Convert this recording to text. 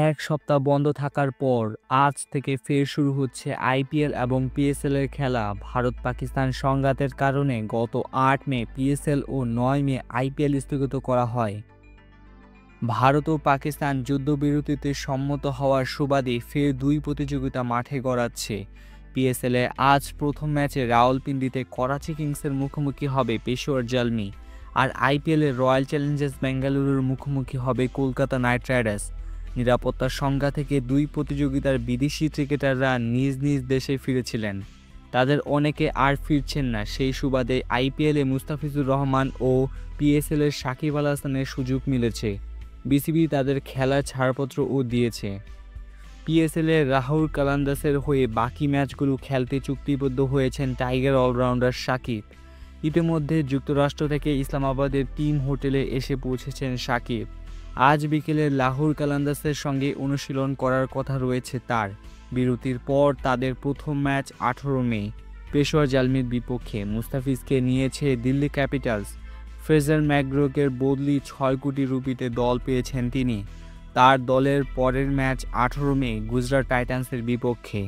এক সপ্তাহ বন্ধ থাকার পর আজ থেকে ফের শুরু হচ্ছে আইপিএল এবং পিএসএল এর খেলা। ভারত-পাকিস্তান সংঘাতের কারণে গত ৮ মে পিএসএল ও ৯ মে আইপিএল স্থগিত করা হয়। ভারত ও পাকিস্তান যুদ্ধবিরতিতে সম্মত হওয়ার সুবাদে ফের দুই প্রতিযোগিতা মাঠে গড়াচ্ছে। পিএসএল এ আজ প্রথম ম্যাচে রাওয়ালপিন্ডিতে করাচি কিংসের মুখোমুখি হবে পেশোয়ার জালমি, আর আইপিএলে রয়্যাল চ্যালেঞ্জার্স বেঙ্গালুরুর মুখোমুখি হবে কলকাতা নাইট রাইডার্স। নিরাপত্তার সংজ্ঞা থেকে দুই প্রতিযোগিতার বিদেশি ক্রিকেটাররা নিজ নিজ দেশে ফিরেছিলেন, তাদের অনেকে আর ফিরছেন না। সেই সুবাদে আইপিএলে মুস্তাফিজুর রহমান ও পিএসএলের সাকিব আল হাসানের সুযোগ মিলেছে। বিসিবি তাদের খেলার ছাড়পত্রও দিয়েছে। পিএসএলের রাহুল কালান্দাসের হয়ে বাকি ম্যাচগুলো খেলতে চুক্তিবদ্ধ হয়েছেন টাইগার অলরাউন্ডার সাকিব। ইতিমধ্যে যুক্তরাষ্ট্র থেকে ইসলামাবাদের টিম হোটেলে এসে পৌঁছেছেন সাকিব। আজ বিকেলে লাহুর কালান্দাসের সঙ্গে অনুশীলন করার কথা রয়েছে তার। বিরতির পর তাদের প্রথম ম্যাচ 18 মে পেশোয়ার জালমির বিপক্ষে। মুস্তাফিজকে নিয়েছে দিল্লি ক্যাপিটালস। ফ্রেজার ম্যাকগ্রাকের বদলি 6 কোটি রুপিতে দল পেয়েছেন তিনি। তার দলের পরের ম্যাচ 18 মে গুজরাট টাইটান্সের বিপক্ষে।